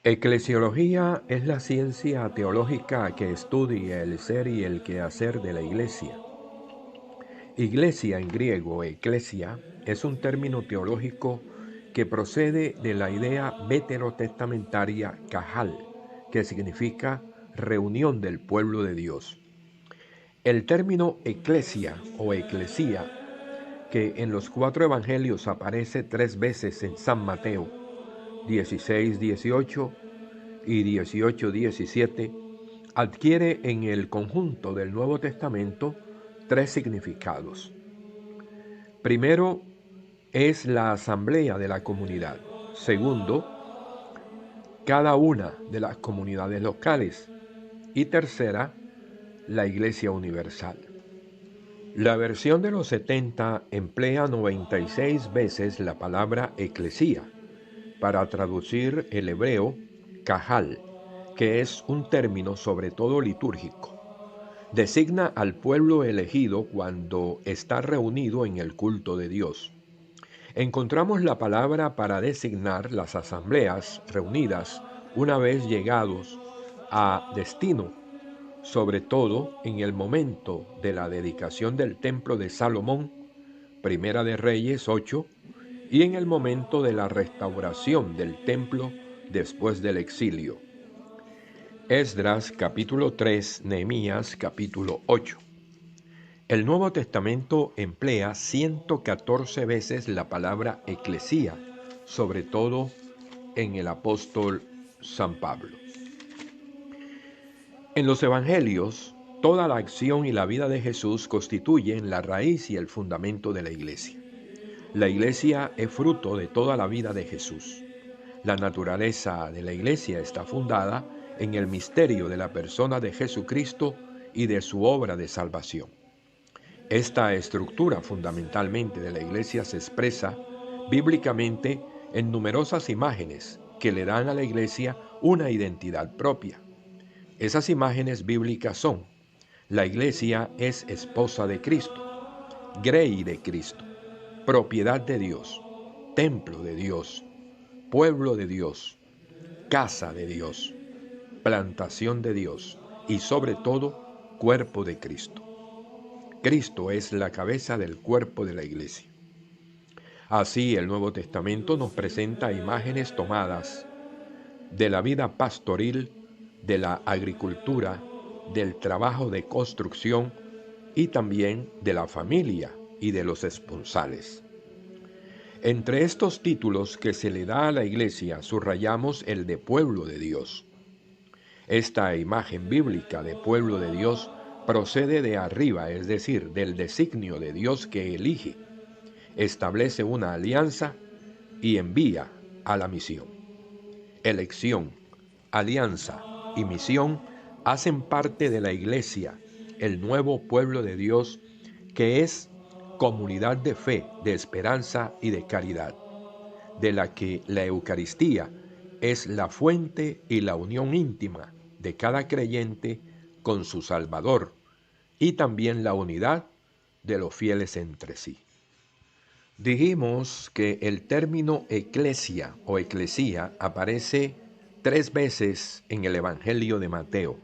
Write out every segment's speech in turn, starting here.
Eclesiología es la ciencia teológica que estudia el ser y el quehacer de la Iglesia. Iglesia en griego, eclesia, es un término teológico que procede de la idea veterotestamentaria kahal, que significa reunión del pueblo de Dios. El término eclesia o eclesía, que en los 4 evangelios aparece 3 veces en San Mateo, 16:18 y 18:17, adquiere en el conjunto del Nuevo Testamento 3 significados. Primero, es la asamblea de la comunidad. Segundo, cada una de las comunidades locales. Y tercera, la Iglesia Universal. La versión de los 70 emplea 96 veces la palabra eclesía para traducir el hebreo kahal, que es un término sobre todo litúrgico. Designa al pueblo elegido cuando está reunido en el culto de Dios. Encontramos la palabra para designar las asambleas reunidas una vez llegados a destino, sobre todo en el momento de la dedicación del templo de Salomón, Primera de Reyes 8, y en el momento de la restauración del templo después del exilio. Esdras capítulo 3, Nehemías capítulo 8. El Nuevo Testamento emplea 114 veces la palabra eclesía, sobre todo en el apóstol San Pablo. En los evangelios, toda la acción y la vida de Jesús constituyen la raíz y el fundamento de la iglesia. La iglesia es fruto de toda la vida de Jesús. La naturaleza de la iglesia está fundada en el misterio de la persona de Jesucristo y de su obra de salvación. Esta estructura fundamentalmente de la iglesia se expresa bíblicamente en numerosas imágenes que le dan a la iglesia una identidad propia. Esas imágenes bíblicas son: la iglesia es esposa de Cristo, grey de Cristo, propiedad de Dios, templo de Dios, pueblo de Dios, casa de Dios, plantación de Dios y sobre todo cuerpo de Cristo. Cristo es la cabeza del cuerpo de la iglesia. Así, el Nuevo Testamento nos presenta imágenes tomadas de la vida pastoril, de la agricultura, del trabajo de construcción y también de la familia y de los esponsales. Entre estos títulos que se le da a la iglesia, subrayamos el de pueblo de Dios. Esta imagen bíblica de pueblo de Dios procede de arriba, es decir, del designio de Dios que elige, establece una alianza y envía a la misión. Elección, alianza y misión hacen parte de la iglesia, el nuevo pueblo de Dios, que es comunidad de fe, de esperanza y de caridad, de la que la Eucaristía es la fuente y la unión íntima de cada creyente con su Salvador, y también la unidad de los fieles entre sí. Dijimos que el término eclesia o eclesía aparece 3 veces en el Evangelio de Mateo.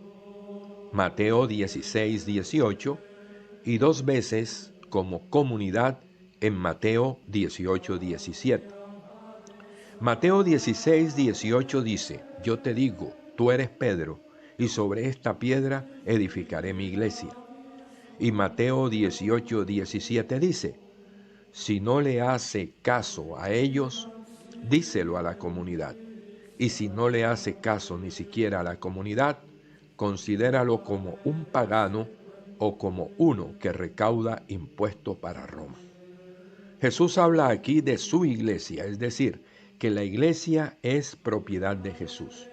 Mateo 16:18 y 2 veces como comunidad en Mateo 18:17. Mateo 16:18 dice: yo te digo, tú eres Pedro, y sobre esta piedra edificaré mi iglesia. Y Mateo 18:17 dice: si no le hace caso a ellos, díselo a la comunidad. Y si no le hace caso ni siquiera a la comunidad, considéralo como un pagano o como uno que recauda impuesto para Roma. Jesús habla aquí de su iglesia, es decir, que la iglesia es propiedad de Jesús.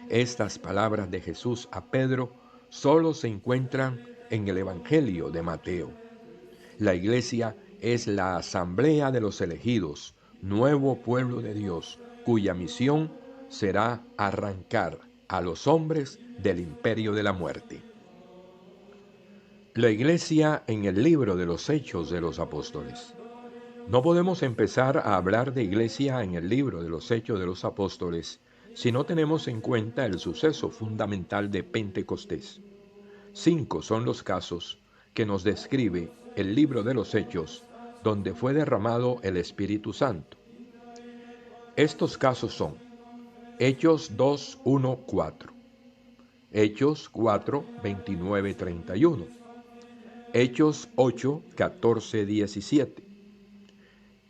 Estas palabras de Jesús a Pedro solo se encuentran en el Evangelio de Mateo. La iglesia es la asamblea de los elegidos, nuevo pueblo de Dios, cuya misión será arrancar a los hombres del imperio de la muerte. La iglesia en el libro de los Hechos de los Apóstoles. No podemos empezar a hablar de iglesia en el libro de los Hechos de los Apóstoles si no tenemos en cuenta el suceso fundamental de Pentecostés. 5 son los casos que nos describe el libro de los Hechos, donde fue derramado el Espíritu Santo. Estos casos son Hechos 2, 1, 4, Hechos 4, 29, 31, Hechos 8, 14, 17,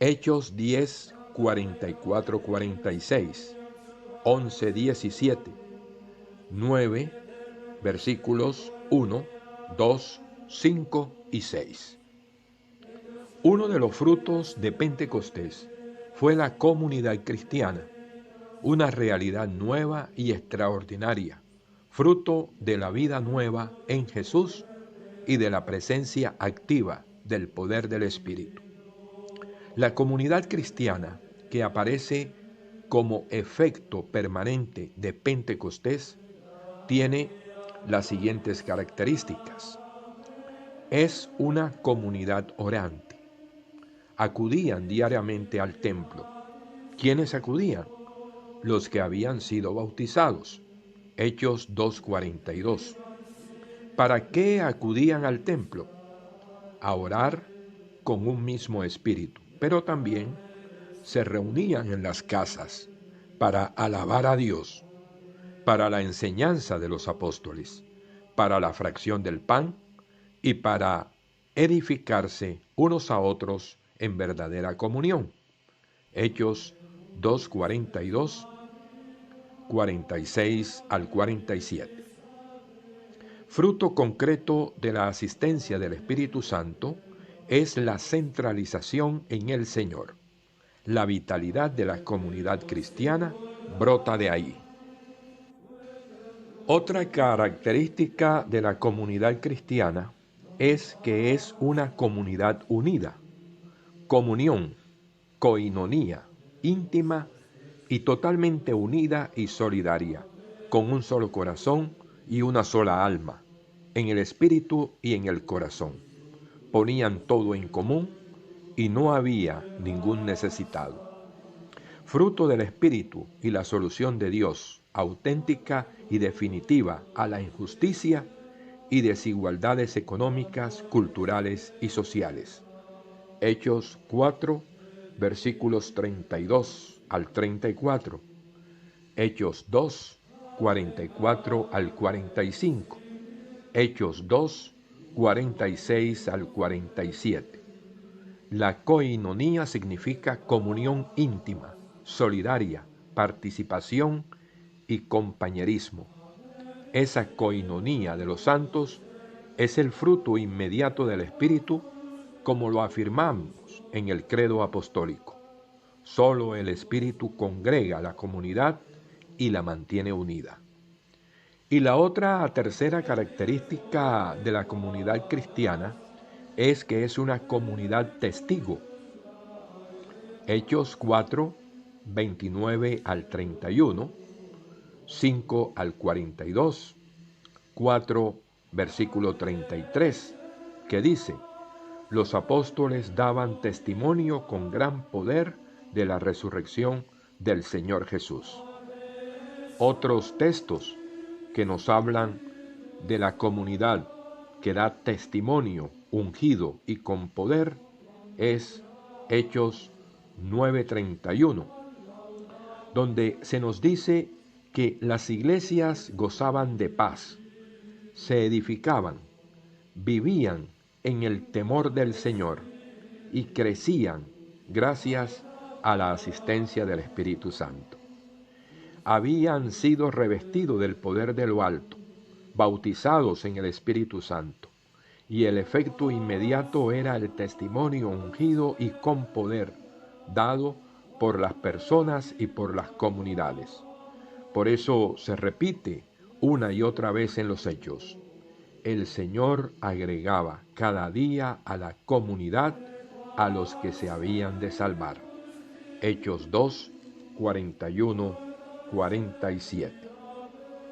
Hechos 10, 44, 46, 11, 17, 9, versículos 1, 2, 5 y 6. Uno de los frutos de Pentecostés fue la comunidad cristiana, una realidad nueva y extraordinaria, fruto de la vida nueva en Jesús y de la presencia activa del poder del Espíritu. La comunidad cristiana que aparece como efecto permanente de Pentecostés tiene las siguientes características. Es una comunidad orante. Acudían diariamente al templo. ¿Quiénes acudían? Los que habían sido bautizados. Hechos 2:42. ¿Para qué acudían al templo? A orar con un mismo espíritu, pero también se reunían en las casas para alabar a Dios, para la enseñanza de los apóstoles, para la fracción del pan y para edificarse unos a otros en verdadera comunión. Hechos 2:42, 46 al 47. Fruto concreto de la asistencia del Espíritu Santo es la centralización en el Señor. La vitalidad de la comunidad cristiana brota de ahí. Otra característica de la comunidad cristiana es que es una comunidad unida, comunión, coinonía, íntima y totalmente unida y solidaria, con un solo corazón y una sola alma, en el espíritu y en el corazón. Ponían todo en común y no había ningún necesitado. Fruto del Espíritu y la solución de Dios, auténtica y definitiva a la injusticia y desigualdades económicas, culturales y sociales. Hechos 4, versículos 32 al 34. Hechos 2, 44 al 45. Hechos 2, 46 al 47. La coinonía significa comunión íntima, solidaria, participación y compañerismo. Esa coinonía de los santos es el fruto inmediato del Espíritu, como lo afirmamos en el credo apostólico. Solo el Espíritu congrega a la comunidad y la mantiene unida. Y la tercera característica de la comunidad cristiana es que es una comunidad testigo. Hechos 4, 29 al 31, 5 al 42, 4, versículo 33, que dice: los apóstoles daban testimonio con gran poder de la resurrección del Señor Jesús. Otros textos que nos hablan de la comunidad que da testimonio ungido y con poder es Hechos 9:31, donde se nos dice que las iglesias gozaban de paz, se edificaban, vivían en el temor del Señor y crecían gracias a la asistencia del Espíritu Santo. Habían sido revestidos del poder de lo alto, bautizados en el Espíritu Santo, y el efecto inmediato era el testimonio ungido y con poder, dado por las personas y por las comunidades. Por eso se repite una y otra vez en los Hechos: el Señor agregaba cada día a la comunidad a los que se habían de salvar. Hechos 2, 41, 47.